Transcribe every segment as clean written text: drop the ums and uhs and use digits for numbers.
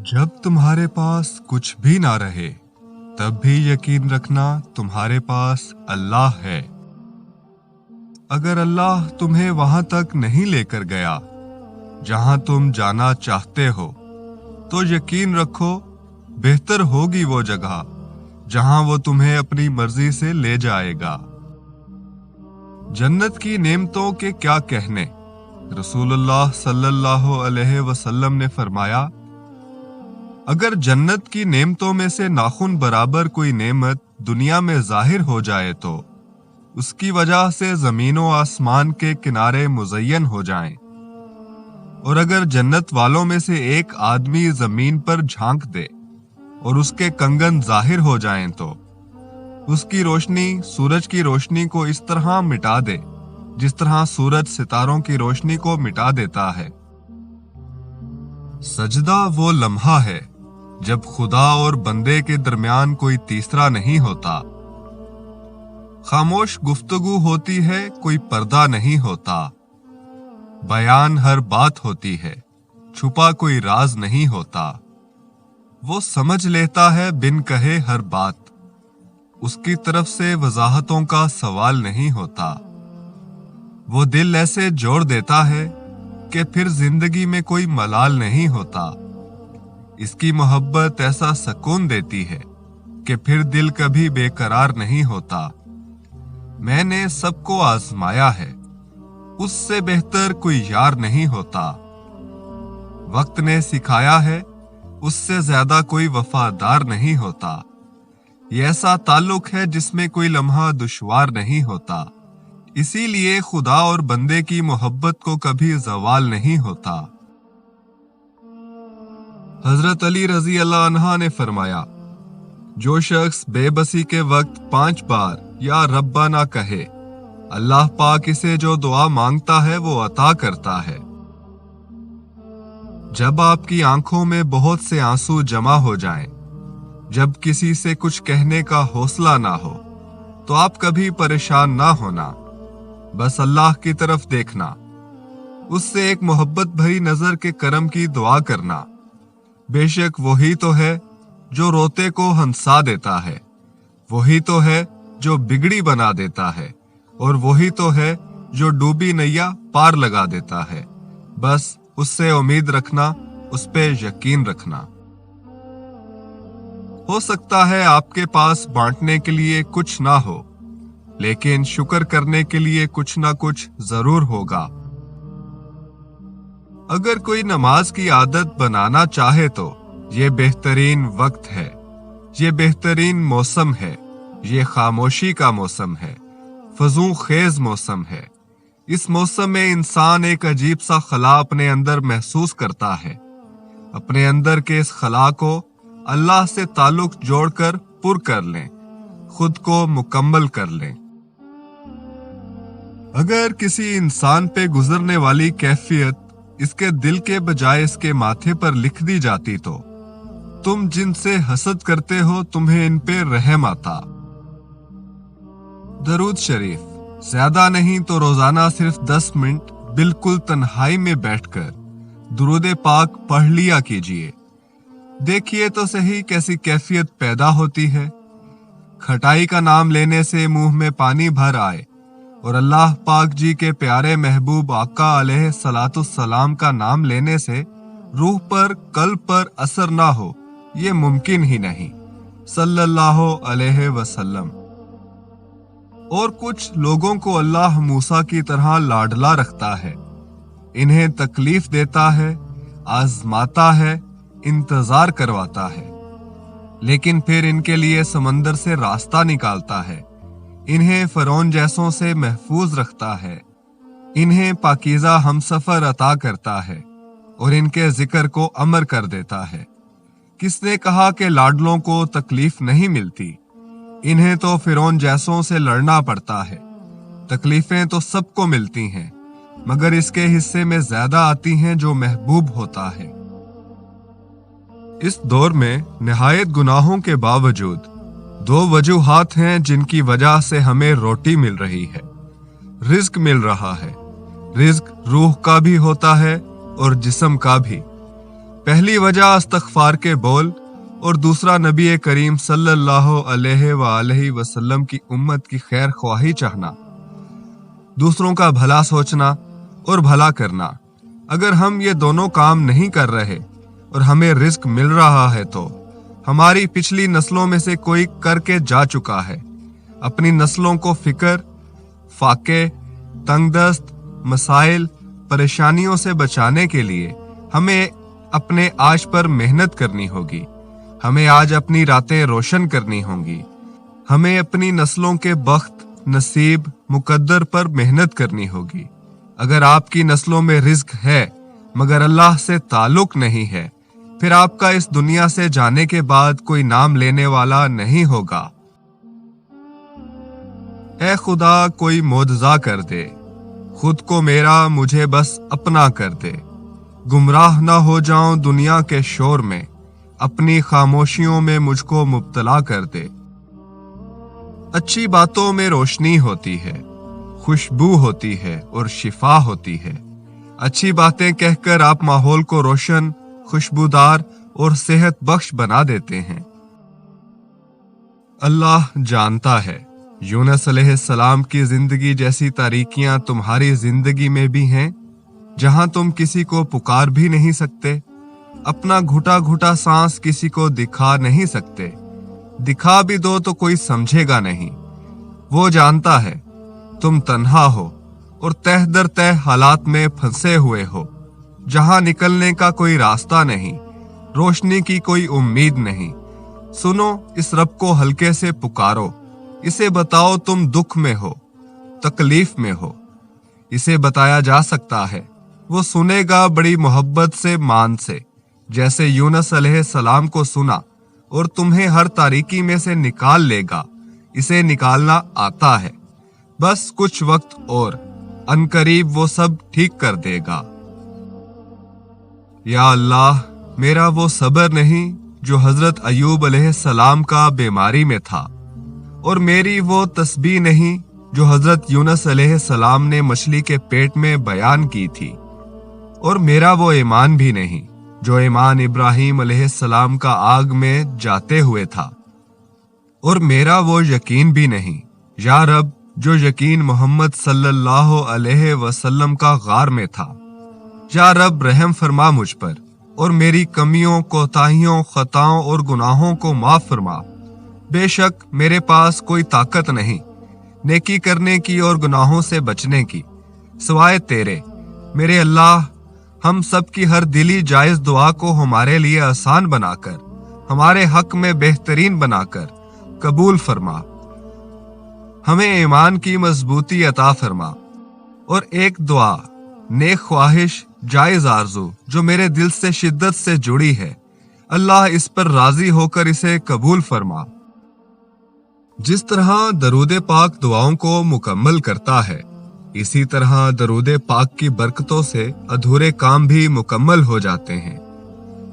जब तुम्हारे पास कुछ भी ना रहे तब भी यकीन रखना तुम्हारे पास अल्लाह है। अगर अल्लाह तुम्हें वहां तक नहीं लेकर गया जहां तुम जाना चाहते हो तो यकीन रखो बेहतर होगी वो जगह जहां वो तुम्हें अपनी मर्जी से ले जाएगा। जन्नत की नेमतों के क्या कहने। रसूलुल्लाह सल्लल्लाहु अलैहि वसल्लम ने फरमाया, अगर जन्नत की नेमतों में से नाखून बराबर कोई नेमत दुनिया में जाहिर हो जाए तो उसकी वजह से जमीन व आसमान के किनारे मुज़य्यन हो जाएं। और अगर जन्नत वालों में से एक आदमी जमीन पर झांक दे और उसके कंगन जाहिर हो जाएं तो उसकी रोशनी सूरज की रोशनी को इस तरह मिटा दे जिस तरह सूरज सितारों की रोशनी को मिटा देता है। सजदा वो लम्हा है जब खुदा और बंदे के दरमियान कोई तीसरा नहीं होता। खामोश गुफ्तगू होती है, कोई पर्दा नहीं होता। बयान हर बात होती है, छुपा कोई राज नहीं होता। वो समझ लेता है बिन कहे हर बात, उसकी तरफ से वजाहतों का सवाल नहीं होता। वो दिल ऐसे जोड़ देता है कि फिर जिंदगी में कोई मलाल नहीं होता। इसकी मोहब्बत ऐसा सुकून देती है कि फिर दिल कभी बेकरार नहीं होता। मैंने सबको आजमाया है, उससे बेहतर कोई यार नहीं होता। वक्त ने सिखाया है, उससे ज्यादा कोई वफादार नहीं होता। ये ऐसा ताल्लुक है जिसमें कोई लम्हा दुश्वार नहीं होता। इसीलिए खुदा और बंदे की मोहब्बत को कभी ज़वाल नहीं होता। हजरत अली रजी अल्लाह अन्हा ने फरमाया, जो शख्स बेबसी के वक्त 5 बार या रब्बा ना कहे, अल्लाह पाक इसे जो दुआ मांगता है वो अता करता है। जब आपकी आंखों में बहुत से आंसू जमा हो जाएं, जब किसी से कुछ कहने का हौसला ना हो, तो आप कभी परेशान ना होना, बस अल्लाह की तरफ देखना, उससे एक मोहब्बत भरी नजर के करम की दुआ करना। बेशक वही तो है जो रोते को हंसा देता है, वही तो है जो बिगड़ी बना देता है, और वही तो है जो डूबी नैया पार लगा देता है। बस उससे उम्मीद रखना, उस पे यकीन रखना। हो सकता है आपके पास बांटने के लिए कुछ ना हो, लेकिन शुक्र करने के लिए कुछ ना कुछ जरूर होगा। अगर कोई नमाज की आदत बनाना चाहे तो ये बेहतरीन वक्त है, ये बेहतरीन मौसम है, ये खामोशी का मौसम है, फजू खेज मौसम है। इस मौसम में इंसान एक अजीब सा खला अपने अंदर महसूस करता है। अपने अंदर के इस खला को अल्लाह से ताल्लुक जोड़कर पुर कर लें, खुद को मुकम्मल कर लें। अगर किसी इंसान पे गुजरने वाली कैफियत इसके दिल के बजाय इसके माथे पर लिख दी जाती तो तुम जिनसे हसद करते हो तुम्हें इन पे रहम आता। दरूद शरीफ ज्यादा नहीं तो रोजाना सिर्फ 10 मिनट बिल्कुल तन्हाई में बैठकर दुरूद पाक पढ़ लिया कीजिए। देखिए तो सही कैसी कैफियत पैदा होती है। खटाई का नाम लेने से मुंह में पानी भर आए और अल्लाह पाक जी के प्यारे महबूब आका अलैहि सलातु सलाम का नाम लेने से रूह पर कल्ब पर असर ना हो, ये मुमकिन ही नहीं। सल्लल्लाहु अलैहि वसल्लम। और कुछ लोगों को अल्लाह मूसा की तरह लाडला रखता है, इन्हें तकलीफ देता है, आजमाता है, इंतजार करवाता है, लेकिन फिर इनके लिए समंदर से रास्ता निकालता है, इन्हें फरौन जैसों से महफूज रखता है, इन्हें पाकीज़ा हमसफर अता करता है और इनके जिक्र को अमर कर देता है। किसने कहा कि लाडलों को तकलीफ नहीं मिलती? इन्हें तो फिरौन जैसों से लड़ना पड़ता है। तकलीफें तो सबको मिलती हैं, मगर इसके हिस्से में ज्यादा आती हैं जो महबूब होता है। इस दौर में निहायत गुनाहों के बावजूद 2 वजूहात हैं जिनकी वजह से हमें रोटी मिल रही है, रिज्क मिल रहा है। रिज्क रूह का भी होता है और जिस्म का भी। पहली वजह इस्तग़फ़ार के बोल और दूसरा नबी करीम सल्लल्लाहु अलैहि वसल्लम की उम्मत की खैर ख्वाही चाहना, दूसरों का भला सोचना और भला करना। अगर हम ये दोनों काम नहीं कर रहे और हमें रिस्क मिल रहा है तो हमारी पिछली नस्लों में से कोई करके जा चुका है। अपनी नस्लों को फिक्र, फाके, तंगदस्त, मसाइल, परेशानियों से बचाने के लिए हमें अपने आज पर मेहनत करनी होगी। हमें आज अपनी रातें रोशन करनी होंगी। हमें अपनी नस्लों के बख्त, नसीब, मुकद्दर पर मेहनत करनी होगी। अगर आपकी नस्लों में रिज्क है मगर अल्लाह से ताल्लुक नहीं है, फिर आपका इस दुनिया से जाने के बाद कोई नाम लेने वाला नहीं होगा। ऐ खुदा कोई मोजज़ा कर दे, खुद को मेरा मुझे बस अपना कर दे। गुमराह ना हो जाऊं दुनिया के शोर में, अपनी खामोशियों में मुझको मुब्तला कर दे। अच्छी बातों में रोशनी होती है, खुशबू होती है और शिफा होती है। अच्छी बातें कहकर आप माहौल को रोशन, खुशबूदार और सेहत बख्श बना देते हैं। अल्लाह जानता है यूनुस अलैहिस्सलाम की जिंदगी जैसी तारीकियां तुम्हारी जिंदगी में भी हैं, जहां तुम किसी को पुकार भी नहीं सकते, अपना घुटा घुटा सांस किसी को दिखा नहीं सकते। दिखा भी दो तो कोई समझेगा नहीं। वो जानता है तुम तन्हा हो और तह दर तह हालात में फंसे हुए हो, जहां निकलने का कोई रास्ता नहीं, रोशनी की कोई उम्मीद नहीं। सुनो, इस रब को हल्के से पुकारो। इसे बताओ तुम दुख में हो, तकलीफ में हो। इसे बताया जा सकता है, वो सुनेगा बड़ी मोहब्बत से, मान से, जैसे यूनुस अलैहिस्सलाम को सुना और तुम्हें हर तारीकी में से निकाल लेगा। इसे निकालना आता है, बस कुछ वक्त और, अनकरीब वो सब ठीक कर देगा। या अल्लाह, मेरा वो सब्र नहीं जो हजरत अयूब अलैहिस्सलाम का बीमारी में था, और मेरी वो तस्बीह नहीं जो हजरत यूनुस अलैहिस्सलाम ने मछली के पेट में बयान की थी, और मेरा वो ईमान भी नहीं जो ईमान इब्राहिम अलैहिस्सलाम का आग में जाते हुए था, और मेरा वो यकीन भी नहीं या रब जो यकीन मोहम्मद सल्लल्लाहु अलैहि वसल्लम का गार में था। या रब रहम फरमा मुझ पर और मेरी कमियों, कोताहियों, खताओं और गुनाहों को माफ फरमा। बेशक मेरे पास कोई ताकत नहीं नेकी करने की और गुनाहों से बचने की, सिवाय तेरे। मेरे अल्लाह, हम सब की हर दिली जायज दुआ को हमारे लिए आसान बनाकर, हमारे हक में बेहतरीन बनाकर कबूल फरमा। हमें ईमान की मजबूती अता फरमा, और एक दुआ, नेक ख्वाहिश, जायज आरज़ू जो मेरे दिल से शिद्दत से जुड़ी है, अल्लाह इस पर राजी होकर इसे कबूल फरमा। जिस तरह दरूद पाक दुआओं को मुकम्मल करता है, इसी तरह दरूद पाक की बरकतों से अधूरे काम भी मुकम्मल हो जाते हैं।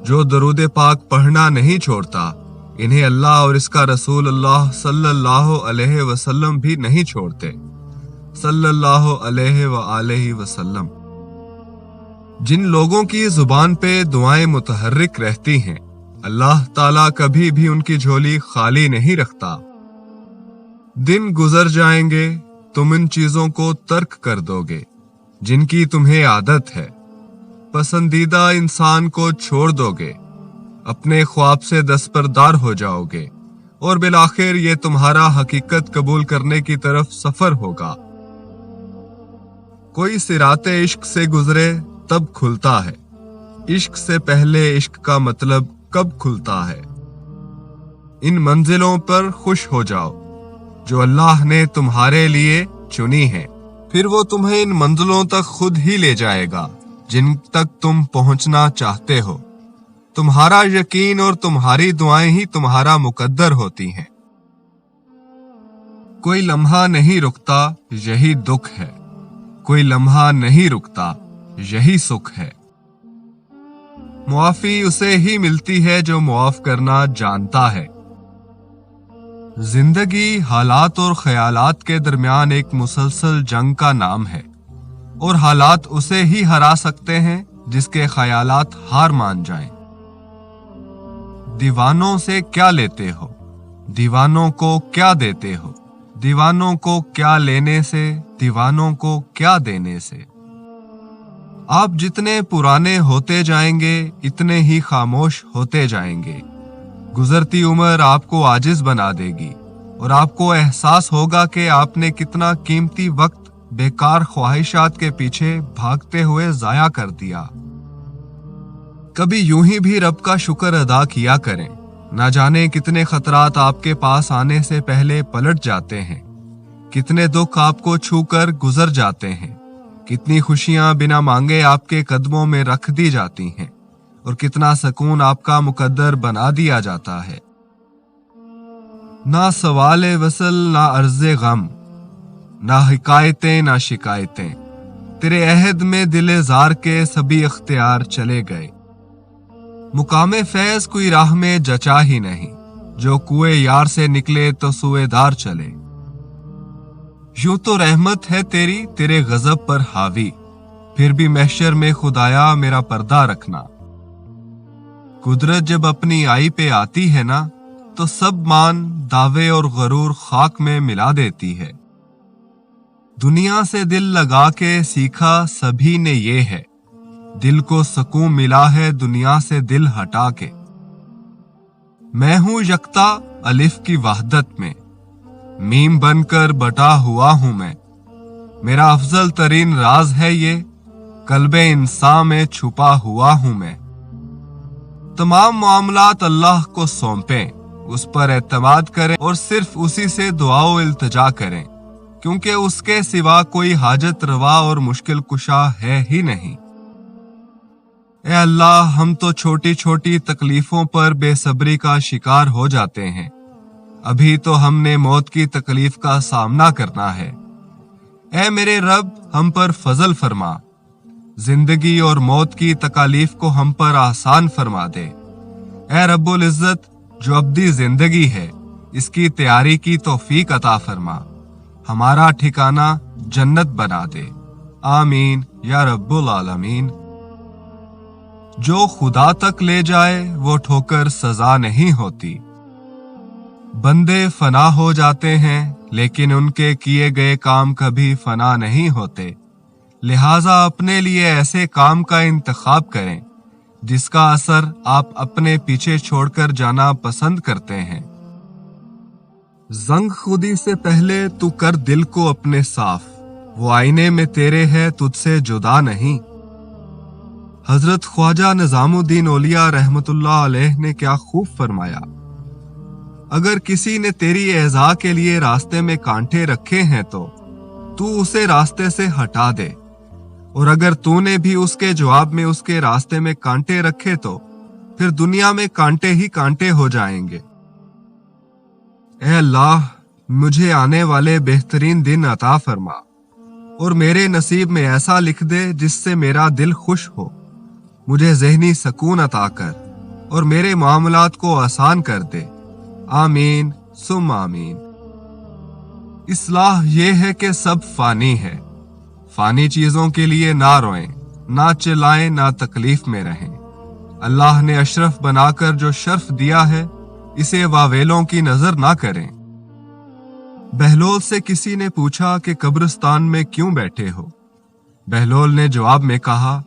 जो दरूद पाक पढ़ना नहीं छोड़ता, इन्हें अल्लाह और इसका रसूल अल्लाह सल्लल्लाहु अलैहि वसल्लम भी नहीं छोड़ते। सल्लल्लाहु अलैहि वसल्लम। जिन लोगों की जुबान पे दुआएं मुतहर्रिक रहती हैं, अल्लाह ताला कभी भी उनकी झोली खाली नहीं रखता। दिन गुजर जाएंगे, तुम इन चीजों को तर्क कर दोगे जिनकी तुम्हें आदत है। पसंदीदा इंसान को छोड़ दोगे, अपने ख्वाब से दस्तबरदार हो जाओगे, और बिलाखिर ये तुम्हारा हकीकत कबूल करने की तरफ सफर होगा। कोई सिराते इश्क से गुजरे तब खुलता है, इश्क से पहले इश्क का मतलब कब खुलता है। इन मंजिलों पर खुश हो जाओ जो अल्लाह ने तुम्हारे लिए चुनी है, फिर वो तुम्हें इन मंजिलों तक खुद ही ले जाएगा जिन तक तुम पहुंचना चाहते हो। तुम्हारा यकीन और तुम्हारी दुआएं ही तुम्हारा मुकद्दर होती हैं। कोई लम्हा नहीं रुकता, यही दुख है। कोई लम्हा नहीं रुकता, यही सुख है। मुआफी उसे ही मिलती है जो मुआफ करना जानता है। जिंदगी हालात और ख्यालात के दरमियान एक मुसलसल जंग का नाम है, और हालात उसे ही हरा सकते हैं जिसके ख्यालात हार मान जाएं। दीवानों से क्या लेते हो, दीवानों को क्या देते हो, दीवानों को क्या लेने से, दीवानों को क्या देने से। आप जितने पुराने होते जाएंगे इतने ही खामोश होते जाएंगे। गुजरती उम्र आपको आजिज बना देगी और आपको एहसास होगा कि आपने कितना कीमती वक्त बेकार ख्वाहिशात के पीछे भागते हुए जाया कर दिया। कभी यूं ही भी रब का शुक्र अदा किया करें। ना जाने कितने खतरात आपके पास आने से पहले पलट जाते हैं, कितने दुख आपको छूकर गुजर जाते हैं, कितनी खुशियां बिना मांगे आपके कदमों में रख दी जाती हैं और कितना सुकून आपका मुकद्दर बना दिया जाता है। ना सवाले वसल ना अर्ज़े गम, ना हिकायतें ना शिकायतें, तेरे अहद में दिले जार के सभी इख्तियार चले गए। मुकामे फैज कोई राह में जचा ही नहीं, जो कुएं यार से निकले तो सुएदार चले। यूं तो रहमत है तेरी तेरे गजब पर हावी, फिर भी महशर में खुदाया मेरा पर्दा रखना। कुदरत जब अपनी आई पे आती है ना, तो सब मान दावे और गरूर खाक में मिला देती है। दुनिया से दिल लगा के सीखा सभी ने ये है, दिल को सुकून मिला है दुनिया से दिल हटा के। मैं हूं यकता अलिफ की वहदत में, मीम बनकर बटा हुआ हूं मैं। मेरा अफजल तरीन राज है ये, कल्बे इंसान में छुपा हुआ हूं मैं। तमाम मामलात अल्लाह को सौंपें, उस पर एतमाद करें और सिर्फ उसी से दुआ व इल्तिजा करें, क्योंकि उसके सिवा कोई हाजत रवा और मुश्किल कुशा है ही नहीं। ए अल्लाह, हम तो छोटी छोटी तकलीफों पर बेसब्री का शिकार हो जाते हैं। अभी तो हमने मौत की तकलीफ का सामना करना है। ए मेरे रब, हम पर फजल फरमा, जिंदगी और मौत की तकालीफ को हम पर आसान फरमा दे। ए रब्बुल इज्जत, जो अब्दी जिंदगी है इसकी तैयारी की तौफीक अता फरमा, हमारा ठिकाना जन्नत बना दे। आमीन या रब्बुल आलमीन। जो खुदा तक ले जाए वो ठोकर सजा नहीं होती। बंदे फना हो जाते हैं लेकिन उनके किए गए काम कभी फना नहीं होते। लिहाजा अपने लिए ऐसे काम का इंतखाब करें जिसका असर आप अपने पीछे छोड़कर जाना पसंद करते हैं। जंग खुदी से पहले तू कर दिल को अपने साफ, वो आईने में तेरे है तुझसे जुदा नहीं। हजरत ख्वाजा निजामुद्दीन औलिया रहमतुल्लाह अलैह ने क्या खूब फरमाया, अगर किसी ने तेरी एज़ा के लिए रास्ते में कांटे रखे हैं तो तू उसे रास्ते से हटा दे, और अगर तूने भी उसके जवाब में उसके रास्ते में कांटे रखे तो फिर दुनिया में कांटे ही कांटे हो जाएंगे। ऐ अल्लाह, मुझे आने वाले बेहतरीन दिन अता फरमा और मेरे नसीब में ऐसा लिख दे जिससे मेरा दिल खुश हो। मुझे ज़हनी सुकून अता कर और मेरे मामलात को आसान कर दे। आमीन सुम आमीन। इस्लाह ये है कि सब फानी है, फानी चीजों के लिए ना रोएं, ना चिल्लाएं, ना तकलीफ में रहें। अल्लाह ने अशरफ बनाकर जो शर्फ दिया है इसे वावेलों की नजर ना करें। बहलोल से किसी ने पूछा कि कब्रिस्तान में क्यों बैठे हो? बहलोल ने जवाब में कहा,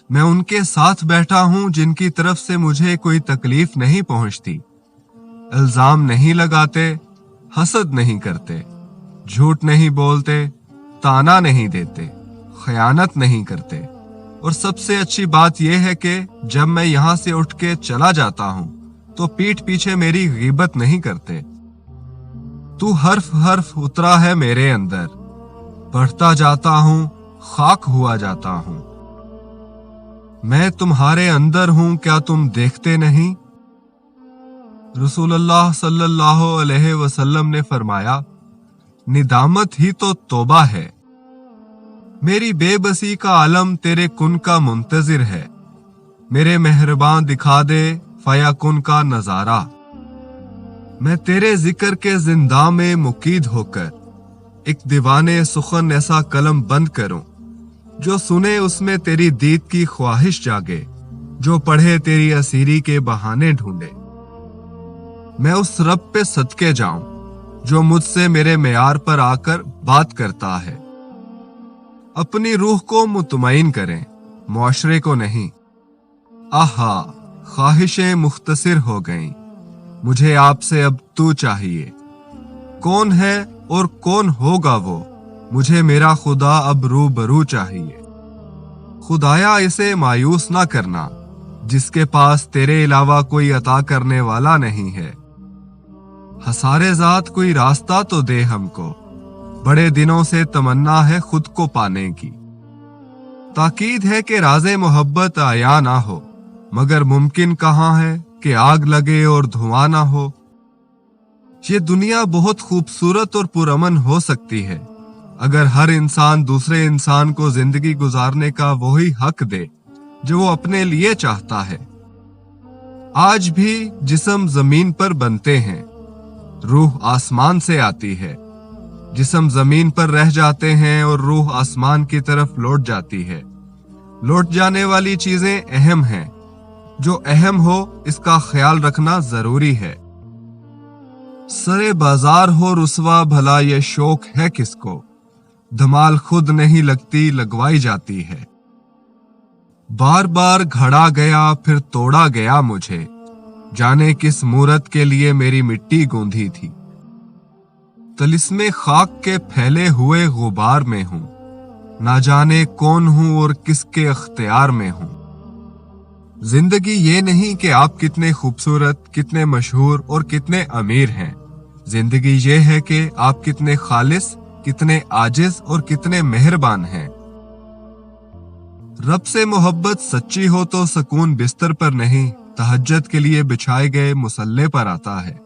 मैं उनके साथ बैठा हूं जिनकी तरफ से मुझे कोई तकलीफ नहीं पहुंचती, इल्जाम नहीं लगाते, हसद नहीं करते, झूठ नहीं बोलते, ताना नहीं देते, खयानत नहीं करते, और सबसे अच्छी बात यह है कि जब मैं यहां से उठ के चला जाता हूं तो पीठ पीछे मेरी गीबत नहीं करते। तू हर्फ हर्फ उतरा है मेरे अंदर, बढ़ता जाता हूं, खाक हुआ जाता हूं। मैं तुम्हारे अंदर हूं, क्या तुम देखते नहीं? रसूलुल्लाह सल्लल्लाहु अलैहि वसल्लम ने फरमाया, निदामत ही तो तौबा है। मेरी बेबसी का आलम तेरे कुन का मुंतजिर है, मेरे मेहरबान दिखा दे फयाकुन का नजारा। मैं तेरे जिक्र के जिंदा में मुकीद होकर एक दीवाने सुखन ऐसा कलम बंद करूं जो सुने उसमें तेरी दीद की ख्वाहिश जागे, जो पढ़े तेरी असीरी के बहाने ढूंढे। मैं उस रब पे सदके जाऊं जो मुझसे मेरे मेयार पर आकर बात करता है। अपनी रूह को मुतमईन करें, मुआशरे को नहीं। आहा, ख्वाहिशें मुख्तसिर हो गईं, मुझे आपसे अब तू चाहिए। कौन है और कौन होगा वो, मुझे मेरा खुदा अब रूबरू चाहिए। खुदाया इसे मायूस ना करना, जिसके पास तेरे अलावा कोई अता करने वाला नहीं है। हसारे ज़ात कोई रास्ता तो दे हमको, बड़े दिनों से तमन्ना है खुद को पाने की। ताकीद है कि राज़े मोहब्बत आया ना हो, मगर मुमकिन कहाँ है कि आग लगे और धुआं ना हो। ये दुनिया बहुत खूबसूरत और पुरअमन हो सकती है अगर हर इंसान दूसरे इंसान को जिंदगी गुजारने का वही हक दे जो वो अपने लिए चाहता है। आज भी जिस्म जमीन पर बनते हैं, रूह आसमान से आती है। जिस्म जमीन पर रह जाते हैं और रूह आसमान की तरफ लौट जाती है। लौट जाने वाली चीजें अहम हैं। जो अहम हो इसका ख्याल रखना जरूरी है। सरे बाजार हो रुसवा, भला ये शौक है किसको। धमाल खुद नहीं लगती, लगवाई जाती है। बार बार घड़ा गया फिर तोड़ा गया मुझे, जाने किस मूरत के लिए मेरी मिट्टी गूंधी थी। तलिस्मे खाक के फैले हुए गुबार में हूं, ना जाने कौन हूं और किसके अख्तियार में हूं। जिंदगी ये नहीं कि आप कितने खूबसूरत, कितने मशहूर और कितने अमीर हैं। जिंदगी ये है कि आप कितने खालिस, कितने आजिज और कितने मेहरबान हैं। रब से मोहब्बत सच्ची हो तो सुकून बिस्तर पर नहीं, तहज्जुद के लिए बिछाए गए मुसल्ले पर आता है।